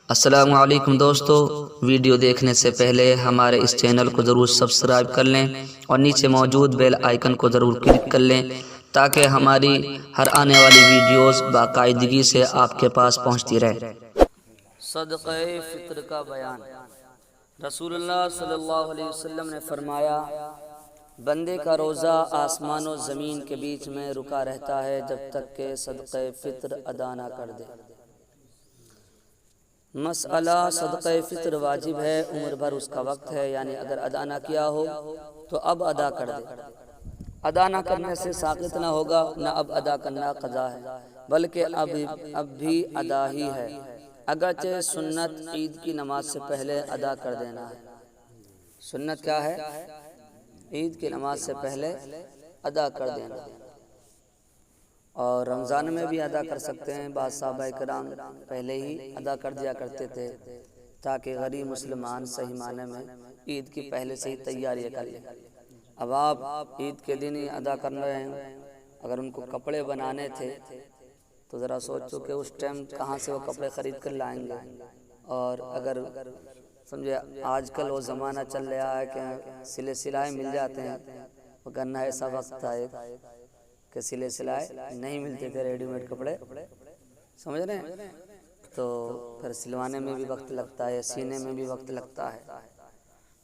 السلام علیکم دوستو، ویڈیو دیکھنے سے پہلے ہمارے اس چینل کو ضرور سبسکرائب کر لیں اور نیچے موجود بیل آئیکن کو ضرور کلک کر لیں تاکہ ہماری ہر آنے والی ویڈیوز باقاعدگی سے آپ کے پاس پہنچتی رہے۔ صدقہ فطر کا بیان۔ رسول اللہ صلی اللہ علیہ وسلم نے فرمایا، بندے کا روزہ آسمان و زمین کے بیچ میں رکا رہتا ہے جب تک کہ صدقہ فطر ادا نہ کر دے۔ مسئلہ صدقہ فطر واجب ہے، عمر بھر اس کا وقت ہے، یعنی اگر ادا نہ کیا ہو تو اب ادا کر دے۔ ادا نہ کرنے سے ساقط نہ ہوگا، نہ اب ادا کرنا قضا ہے، بلکہ اب بھی ادا ہی ہے، اگرچہ سنت عید کی نماز سے پہلے ادا کر دینا ہے۔ سنت کیا ہے؟ عید کی نماز سے پہلے ادا کر دینا، اور رمضان میں بھی ادا کر سکتے ہیں۔ بعض صحابہ کرام پہلے ہی ادا کر دیا کرتے تھے تاکہ غریب مسلمان صحیح معنی میں عید کی پہلے سے ہی تیاریاں کر لیں۔ اب آپ عید کے دن ہی ادا کر رہے ہیں، اگر ان کو کپڑے بنانے تھے تو ذرا سوچو کہ اس ٹائم کہاں سے وہ کپڑے خرید کر لائیں گے۔ اور اگر سمجھے آج کل وہ زمانہ چل رہا ہے کہ سلائے مل جاتے ہیں، وگرنہ ایسا وقت تھا کہ سلائے نہیں ملتے تھے، ریڈی میڈ کپڑے، سمجھ رہے ہیں؟ تو پھر سلوانے میں بھی وقت لگتا ہے، سینے میں بھی وقت لگتا ہے،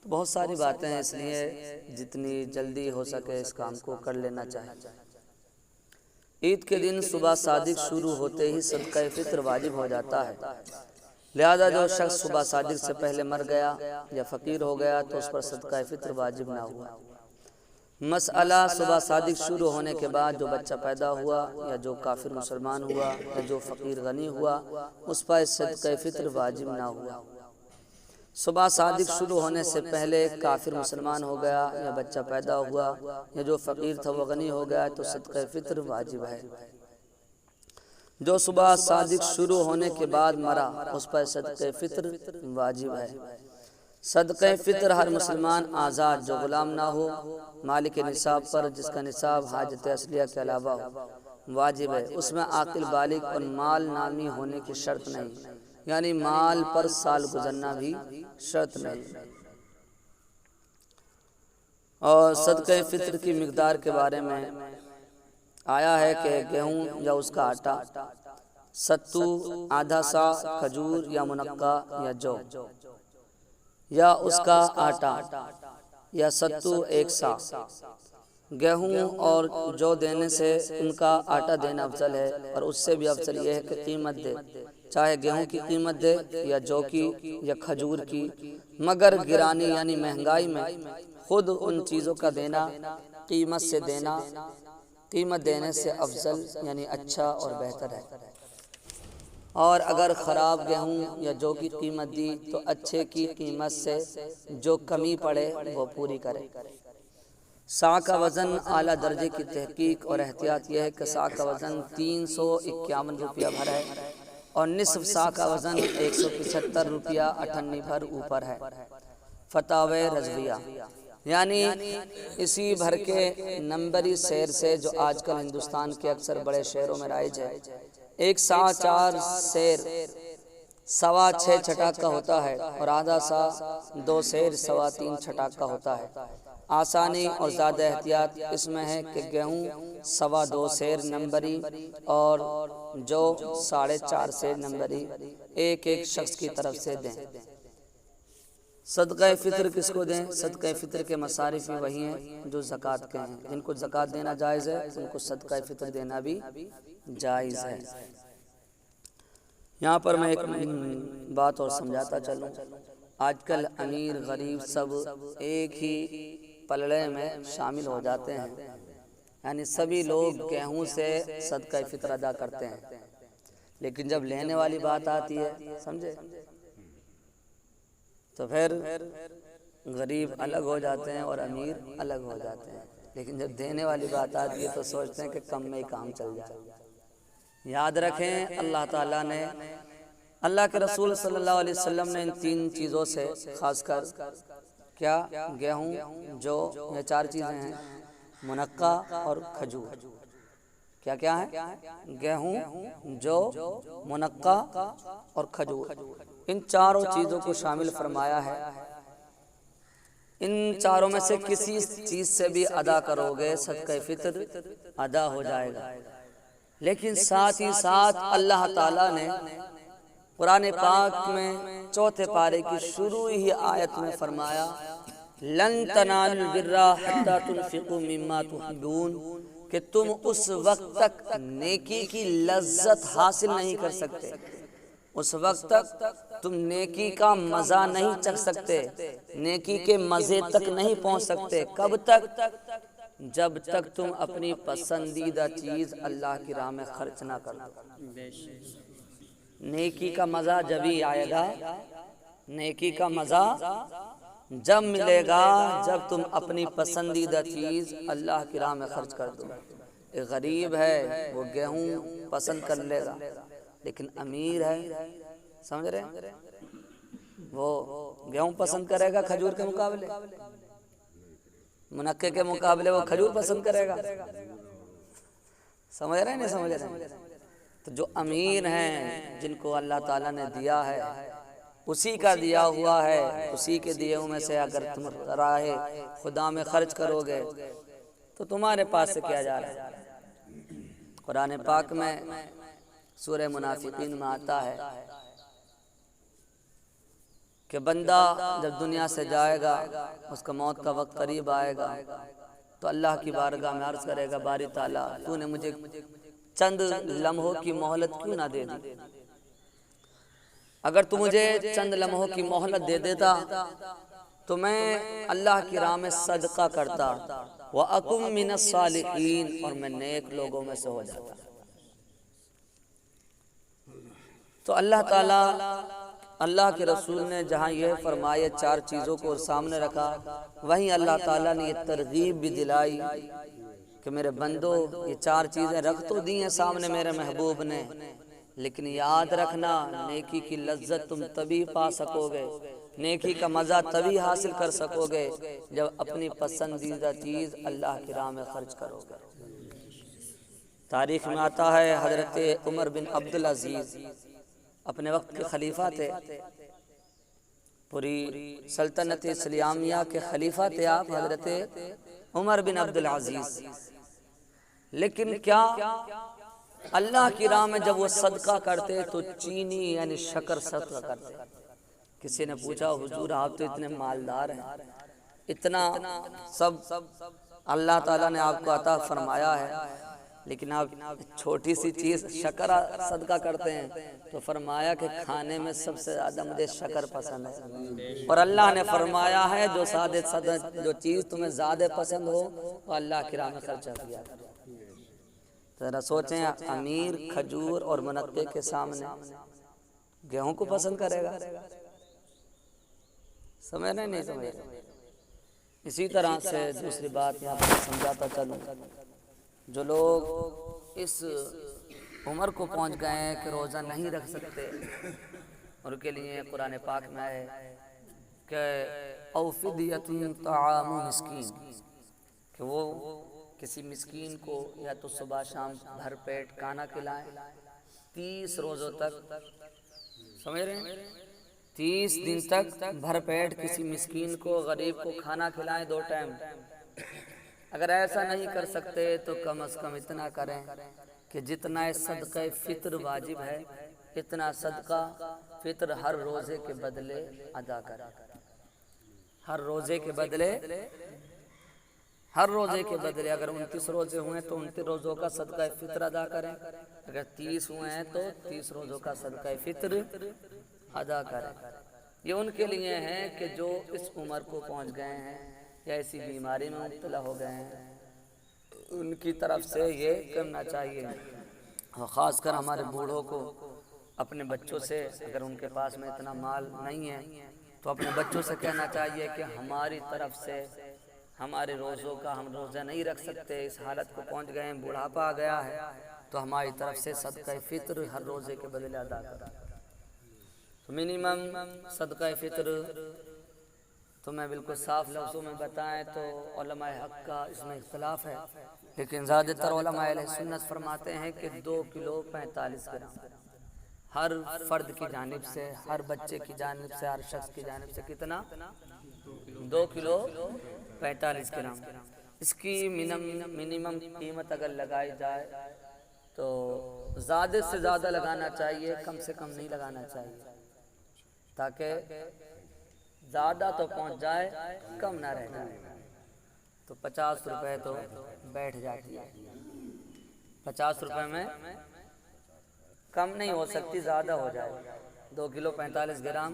تو بہت ساری باتیں ہیں، اس لیے جتنی جلدی ہو سکے اس کام کو کر لینا چاہیے۔ عید کے دن صبح صادق شروع ہوتے ہی صدقہ فطر واجب ہو جاتا ہے، لہذا جو شخص صبح صادق سے پہلے مر گیا یا فقیر ہو گیا تو اس پر صدقہ فطر واجب نہ ہوا۔ مسئلہ صبح صادق شروع ہونے کے بعد جو بچہ پیدا ہوا یا جو کافر مسلمان ہوا یا جو فقیر غنی ہوا، اس پر صدقہ فطر واجب نہ ہوا۔ صبح صادق شروع ہونے سے پہلے کافر مسلمان ہو گیا یا بچہ پیدا ہوا یا جو فقیر تھا وہ غنی ہو گیا تو صدقہ فطر واجب ہے۔ جو صبح صادق شروع ہونے کے بعد مرا اس پر صدقہ فطر واجب ہے۔ صدقہ فطر ہر مسلمان آزاد جو غلام نہ ہو، مالک نصاب پر جس کا نصاب حاجت اصلیہ کے علاوہ ہو، واجب ہے۔ اس میں عاقل بالغ اور مال نامی ہونے کی شرط نہیں، یعنی مال پر سال گزرنا بھی شرط نہیں۔ اور صدقہ فطر کی مقدار کے بارے میں آیا ہے کہ گیہوں یا اس کا آٹا، ستو آدھا سا، کھجور یا منقع یا جو، یا اس کا آٹا یا ستو ایک سا۔ گیہوں اور جو دینے سے ان کا آٹا دینا افضل ہے، اور اس سے بھی افضل یہ ہے کہ قیمت دے، چاہے گیہوں کی قیمت دے یا جو کی یا کھجور کی، مگر گرانی یعنی مہنگائی میں خود ان چیزوں کا دینا، قیمت سے دینا، قیمت دینے سے افضل یعنی اچھا اور بہتر ہے۔ اور اگر خراب گیہوں یا جو کی قیمت دی تو اچھے کی قیمت سے جو کمی پڑے وہ پوری کرے۔ سا کا وزن اعلیٰ درجے کی تحقیق اور احتیاط یہ ہے کہ سا کا وزن 351 روپیہ بھر ہے، اور نصف سا کا وزن 175 روپیہ 98 بھر اوپر ہے۔ فتاوی رضویہ، یعنی اسی بھر کے نمبری سیر سے جو آج کل ہندوستان کے اکثر بڑے شہروں میں رائج ہے، ایک سا 4 سیر 6.25 چھٹاک کا ہوتا ہے، اور آدھا سا 2 سیر 3.25 چھٹاک کا ہوتا ہے۔ آسانی اور زیادہ احتیاط اس میں ہے کہ گیہوں 2.25 سیر نمبری اور جو 4.5 سیر نمبری ایک ایک شخص کی طرف سے دیں۔ صدقہ فطر کس کو دیں؟ صدقہ فطر کے مصارف وہی ہیں جو زکوٰۃ کے ہیں، جن کو زکوٰۃ دینا جائز ہے ان کو صدقہ فطر دینا بھی جائز ہے۔ یہاں پر میں ایک بات اور سمجھاتا چلوں، آج کل امیر غریب سب ایک ہی پلڑے میں شامل ہو جاتے ہیں، یعنی سبھی لوگ گیہوں سے صدقہ فطر ادا کرتے ہیں، لیکن جب لینے والی بات آتی ہے سمجھے تو پھر غریب الگ ہو جاتے ہیں اور امیر الگ ہو جاتے ہیں، لیکن جب دینے والی بات آتی ہے تو سوچتے ہیں کہ کم میں ہی کام چل جائے۔ یاد رکھیں اللہ تعالیٰ نے، اللہ کے رسول صلی اللہ علیہ وسلم نے ان 3 چیزوں سے، خاص کر کیا، گیہوں، جو، یہ 4 چیزیں ہیں، منقع اور کھجور، کیا کیا ہے؟ گیہوں، جو، منقع اور کھجور، ان چاروں چیزوں کو شامل فرمایا ہے۔ ان چاروں میں سے کسی چیز سے بھی ادا کرو گے صدقہ فطر ادا ہو جائے گا۔ لیکن ساتھ ہی ساتھ اللہ تعالیٰ نے قرآن پاک میں چوتھے پارے کی شروع ہی آیت میں فرمایا لن تنالوا البر حتى تنفقوا مما تحبون، کہ تم اس وقت تک نیکی کی لذت حاصل نہیں کر سکتے، اس وقت تک تم نیکی کا مزہ نہیں چکھ سکتے، نیکی کے مزے تک نہیں پہنچ سکتے۔ کب تک؟ جب تک تم اپنی پسندیدہ چیز اللہ کی راہ میں خرچ نہ کرو۔ نیکی کا مزہ جبھی آئے گا، نیکی کا مزہ جب ملے گا جب تم اپنی پسندیدہ چیز اللہ کی راہ میں خرچ کر دو۔ ایک غریب ہے وہ گیہوں پسند کر لے گا، لیکن امیر ہے، سمجھ رہے ہیں، وہ گیہوں پسند کرے گا کھجور کے مقابلے، منقے کے مقابلے وہ کھجور پسند کرے گا۔ سمجھ رہے ہیں نہیں سمجھ رہے ہیں؟ تو جو امیر ہیں جن کو اللہ تعالیٰ نے دیا ہے اسی کا دیا ہوا ہے، اسی کے دیے میں سے اگر تم راہ خدا میں خرچ کرو گے تو تمہارے پاس سے کیا جا رہا ہے۔ قرآن پاک میں سورہ منافقین میں آتا ہے کہ بندہ جب دنیا سے جائے گا، اس کا موت کا وقت قریب آئے گا، تو اللہ کی بارگاہ میں عرض کرے گا باری تعالیٰ تو نے مجھے چند لمحوں کی مہلت کیوں نہ دے دی؟ اگر تو مجھے چند لمحوں کی مہلت دے دیتا تو میں اللہ کی راہ میں صدقہ کرتا، وَأَكُن مِّنَ الصَّالِحِينَ، اور میں نیک لوگوں میں سے ہو جاتا۔ تو اللہ تعالیٰ، اللہ کے رسول نے جہاں یہ فرمائے چار چیزوں کو سامنے رکھا، وہیں اللہ تعالیٰ نے یہ ترغیب بھی دلائی کہ میرے بندو یہ چار چیزیں رکھ تو دی ہیں سامنے میرے محبوب نے، لیکن یاد رکھنا نیکی کی لذت تم تبھی پا سکو گے، نیکی کا مزہ تبھی حاصل کر سکو گے جب اپنی پسندیدہ چیز اللہ کی راہ میں خرچ کرو گے۔ تاریخ میں آتا ہے حضرت عمر بن عبدالعزیز اپنے وقت کے خلیفہ تھے، پوری سلطنت اسلامیہ کے خلیفہ تھے آپ حضرت عمر بن عبدالعزیز۔ لیکن کیا اللہ کی راہ میں جب وہ صدقہ کرتے تو چینی یعنی شکر صدقہ کرتے۔ کسی نے پوچھا حضور آپ تو اتنے مالدار ہیں، اتنا سب اللہ تعالیٰ نے آپ کو عطا فرمایا ہے، لیکن آپ چھوٹی سی چیز شکر صدقہ کرتے ہیں؟ تو فرمایا کہ کھانے میں سب سے زیادہ مجھے شکر پسند ہے، اور اللہ نے فرمایا ہے جو چیز تمہیں زیادہ پسند ہو وہ اللہ کی راہ میں خرچہ کیا کرو۔ ذرا سوچیں، امیر کھجور اور منقے کے سامنے گیہوں کو پسند کرے گا؟ سمجھ رہے نہیں سمجھ رہے؟ اسی طرح سے دوسری بات یہاں پر سمجھاتا چلوں، جو لوگ اس عمر کو پہنچ گئے ہیں کہ روزہ نہیں رکھ سکتے، ان کے لیے قرآن پاک میں ہے کہ او فدیۃ طعام مسکین، کہ وہ کسی مسکین کو یا تو صبح شام بھر پیٹ کھانا کھلائیں 30 روزوں تک، سمجھ رہے ہیں، 30 دن تک بھر پیٹ کسی مسکین کو غریب کو کھانا کھلائیں 2 ٹائم۔ اگر ایسا نہیں کر سکتے تو کم از کم اتنا کریں کہ جتنا صدقہ فطر واجب ہے اتنا صدقہ فطر ہر روزے کے بدلے ادا کریں۔ ہر روزے کے بدلے اگر 29 روزے ہوئے تو 29 روزوں کا صدقہ فطر ادا کریں، اگر 30 ہوئے ہیں تو 30 روزوں کا صدقہ فطر ادا کریں۔ یہ ان کے لیے ہے کہ جو اس عمر کو پہنچ گئے ہیں یا ایسی بیماری میں مبتلا ہو گئے ہیں، ان کی طرف سے یہ کرنا چاہیے۔ اور خاص کر ہمارے بوڑھوں کو اپنے بچوں سے، اگر ان کے پاس میں اتنا مال نہیں ہے تو اپنے بچوں سے کہنا چاہیے کہ ہماری طرف سے ہمارے روزوں کا ہم روزہ نہیں رکھ سکتے، اس حالت کو پہنچ گئے ہیں، بڑھاپا آ گیا ہے، تو ہماری طرف سے صدقہ فطر ہر روزے کے بدلے ادا کریں۔ تو منیمم صدقہ فطر تمہیں بالکل صاف لفظوں میں بتائیں تو علماء حق کا اس میں اختلاف ہے، لیکن زیادہ تر علماء اہل سنت فرماتے ہیں کہ 2 کلو 45 گرام ہر فرد کی جانب سے، ہر بچے کی جانب سے، ہر شخص کی جانب سے کتنا؟ 2 کلو 45 گرام۔ اس کی منیمم قیمت اگر لگائی جائے تو زیادہ سے زیادہ لگانا چاہیے، کم سے کم نہیں لگانا چاہیے، تاکہ زیادہ تو پہنچ جائے کم نہ رہ جائے۔ تو 50 روپے تو بیٹھ جاتی ہے، 50 روپے میں کم نہیں ہو سکتی، زیادہ ہو جائے۔ 2 کلو 45 گرام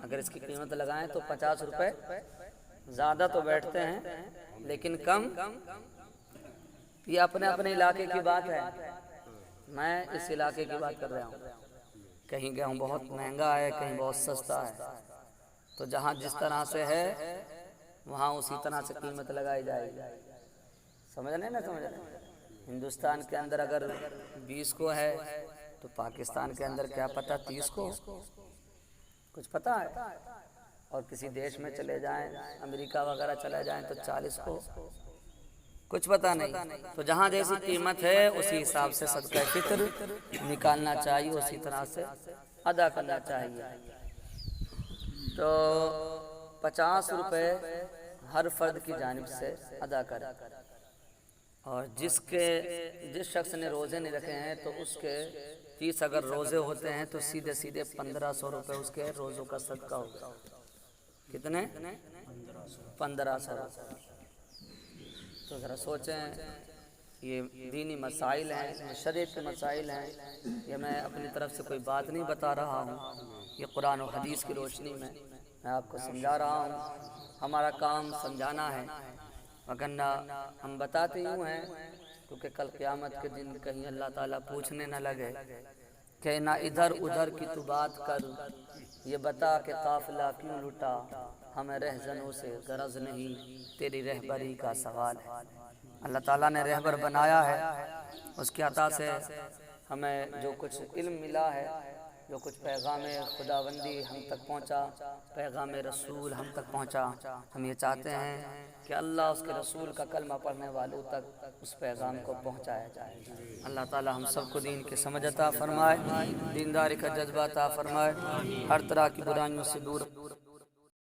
اگر اس کی قیمت لگائیں تو 50 روپے زیادہ تو بیٹھتے ہیں، لیکن کم، یہ اپنے اپنے علاقے کی بات ہے، میں اس علاقے کی بات کر رہا ہوں۔ کہیں گیہوں بہت مہنگا ہے، کہیں بہت سستا ہے، تو جہاں جس طرح سے ہے وہاں اسی طرح سے قیمت لگائی جائے گی۔ سمجھ رہے نا؟ سمجھ رہے؟ ہندوستان کے اندر اگر 20 کو ہے تو پاکستان کے اندر کیا پتہ 30 کو، کچھ پتہ ہے؟ اور کسی دیش میں چلے جائیں، امریکہ وغیرہ چلے جائیں تو 40 کو، کچھ پتہ نہیں۔ تو جہاں جیسی قیمت ہے اسی حساب سے صدقہ فطر نکالنا چاہیے، اسی طرح سے ادا کرنا چاہیے۔ تو 50 روپے ہر فرد کی جانب سے ادا کریں، اور جس شخص نے روزے نہیں رکھے ہیں تو اس کے 30 اگر روزے ہوتے ہیں تو سیدھے 1500 روپے اس کے روزوں کا صدقہ ہوگا۔ کتنے؟ 1500 روپے۔ تو ذرا سوچیں، یہ دینی مسائل ہیں، شریعت کے مسائل ہیں، یہ میں اپنی طرف سے کوئی بات نہیں بتا رہا ہوں، یہ قرآن و حدیث کی روشنی میں آپ کو سمجھا رہا ہوں۔ ہمارا کام سمجھانا ہے، وگرنہ ہم بتاتے ہی ہیں، کیونکہ کل قیامت کے دن کہیں اللہ تعالیٰ پوچھنے نہ لگے کہ نہ ادھر ادھر کی تو بات کر، یہ بتا کہ قافلہ کیوں لٹا، ہمیں رہزنوں سے غرض نہیں، تیری رہبری کا سوال ہے۔ اللہ تعالیٰ نے رہبر بنایا ہے، اس کی عطا سے ہمیں جو کچھ علم ملا ہے، جو کچھ پیغام خداوندی ہم تک پہنچا، پیغام رسول ہم تک پہنچا، ہم یہ چاہتے ہیں کہ اللہ اس کے رسول کا کلمہ پڑھنے والوں تک اس پیغام کو پہنچایا جائے۔ اللہ تعالی ہم سب کو دین کی سمجھ عطا فرمائے، دینداری کا جذبہ عطا فرمائے، ہر طرح کی برائیوں سے دور